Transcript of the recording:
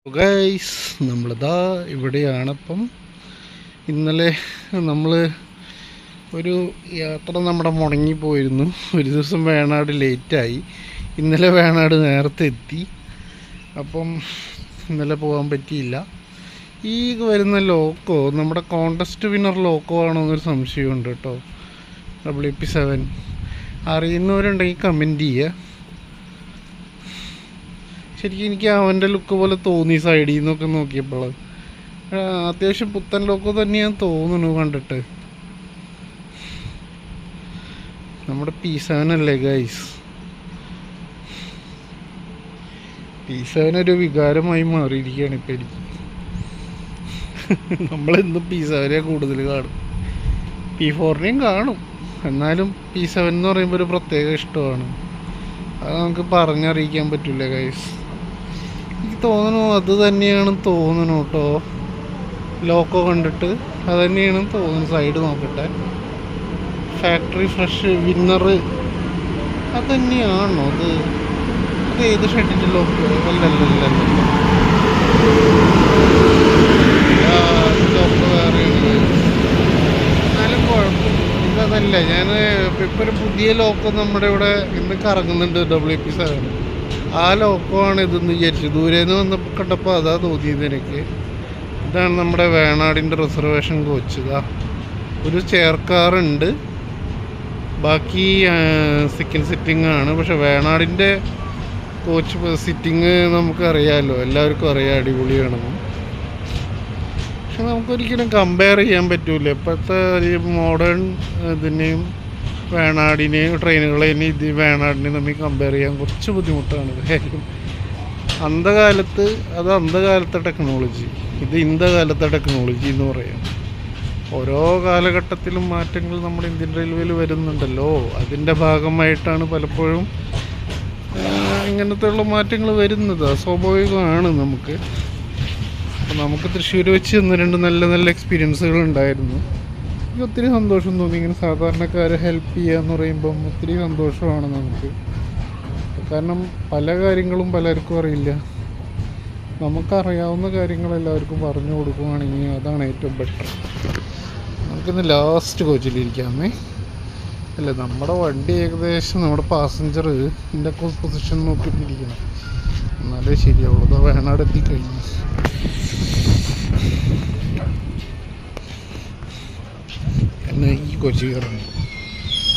Guys, നമ്മളിതാ ഇവിടെയാണിപ്പം. ഇന്നലെ നമ്മൾ ഒരു യാത്ര മുടങ്ങിപ്പോയിരുന്നു. ഒരു ദിവസം വേണാട് ലേറ്റായി. ഇന്നലെ വേണാട് നേരത്തെ എത്തി. അപ്പം ഇന്നലെ പോകാൻ പറ്റിയില്ല. ഈ വരുന്ന ലോക്കോ നമ്മുടെ കോണ്ടസ്റ്റ് വിന്നർ ലോക്കോ ആണോ എന്നൊരു സംശയമുണ്ട് കേട്ടോ. WP7 അറിയുന്നവരുണ്ടെങ്കിൽ കമൻറ്റ് ചെയ്യുക. ശരിക്കും എനിക്ക് അവൻ്റെ ലുക്ക് പോലെ തോന്നി സൈഡിൽ നിന്നൊക്കെ നോക്കിയപ്പോൾ. അത്യാവശ്യം പുത്തൻ ലോക്കോ തന്നെയാണ് തോന്നുന്നു കണ്ടിട്ട്. നമ്മുടെ P7 അല്ലേ ഗൈസ്. P7 ഒരു വികാരമായി മാറിയിരിക്കുകയാണ് ഇപ്പം എനിക്ക്. നമ്മളെന്നും P7 കൂടുതൽ കാണും. P4 കാണും, എന്നാലും P7 എന്ന് പറയുമ്പോൾ ഒരു പ്രത്യേക ഇഷ്ടമാണ്. അത് നമുക്ക് പറഞ്ഞറിയിക്കാൻ പറ്റില്ല ഗൈസ്. എനിക്ക് തോന്നുന്നു അത് തന്നെയാണ് തോന്നുന്നു കേട്ടോ. ലോക്കോ കണ്ടിട്ട് അത് തന്നെയാണ് തോന്നുന്നു. സൈഡ് നോക്കട്ടെ, ഫാക്ടറി ഫ്രഷ് വിന്നർ അത് തന്നെയാണോ? അത് ഏത് ഷെഡിൻ്റെ ലോക്കോ? അല്ലല്ലല്ല, ലോക്കോ വേറെയാണ്. എന്നാലും കുഴപ്പമില്ല, ഇതല്ല. ഞാൻ ഇപ്പം ഒരു പുതിയ ലോക്കോ നമ്മുടെ ഇവിടെ ഇന്ന് കറങ്ങുന്നുണ്ട്, WP7. ആ ലോക്കോ ആണ് ഇതെന്ന് വിചാരിച്ചു. ദൂരേന്ന് വന്നപ്പോൾ കണ്ടപ്പോൾ അതാ തോന്നിയത് എനിക്ക്. ഇതാണ് നമ്മുടെ വേണാടിൻ്റെ റിസർവേഷൻ കോച്ച്. ഇതാ ഒരു ചെയർ കാറുണ്ട്, ബാക്കി സെക്കൻഡ് സിറ്റിംഗ് ആണ്. പക്ഷെ വേണാടിൻ്റെ കോച്ച് സിറ്റിംഗ് നമുക്കറിയാമല്ലോ, എല്ലാവർക്കും അറിയാം അടിപൊളിയാണെന്ന്. പക്ഷെ നമുക്കൊരിക്കലും കമ്പയർ ചെയ്യാൻ പറ്റൂല ഇപ്പോഴത്തെ മോഡേൺ ഇതിനെയും വേണാടിനെയും ട്രെയിനുകളെയും ഇത് വേണാടിനെയും തമ്മിൽ കമ്പയർ ചെയ്യാൻ കുറച്ച് ബുദ്ധിമുട്ടാണ്. കാര്യം അന്ധകാലത്തെ ടെക്നോളജി, ഇത് ഇന്നത്തെ ടെക്നോളജി എന്ന് പറയാം. ഓരോ കാലഘട്ടത്തിലും മാറ്റങ്ങൾ നമ്മുടെ ഇന്ത്യൻ റെയിൽവേയിൽ വരുന്നുണ്ടല്ലോ. അതിൻ്റെ ഭാഗമായിട്ടാണ് പലപ്പോഴും ഇങ്ങനത്തെയുള്ള മാറ്റങ്ങൾ വരുന്നത്. സ്വാഭാവികമാണ്. നമുക്ക് തൃശ്ശൂർ വെച്ച് 1-2 നല്ല എക്സ്പീരിയൻസുകൾ ഉണ്ടായിരുന്നു. എനിക്ക് ഒത്തിരി സന്തോഷം തോന്നി. ഇങ്ങനെ സാധാരണക്കാരെ ഹെൽപ്പ് ചെയ്യുക എന്ന് പറയുമ്പം ഒത്തിരി സന്തോഷമാണ് നമുക്ക്. കാരണം പല കാര്യങ്ങളും പലർക്കും അറിയില്ല. നമുക്കറിയാവുന്ന കാര്യങ്ങൾ എല്ലാവർക്കും പറഞ്ഞു കൊടുക്കുകയാണെങ്കിൽ അതാണ് ഏറ്റവും ബെറ്റർ. നമുക്കിന്ന് ലാസ്റ്റ് കോച്ചിലിരിക്കാമേ. അല്ല, നമ്മുടെ വണ്ടി ഏകദേശം നമ്മുടെ പാസഞ്ചർ ഇതിൻ്റെ പൊസിഷൻ നോക്കിയിട്ടിരിക്കണം, എന്നാലേ ശരിയാവുള്ളൂ. അത് വേണാട് എത്തിക്കഴിഞ്ഞു. എന്നെ ഈ കോച്ച് കയറണം.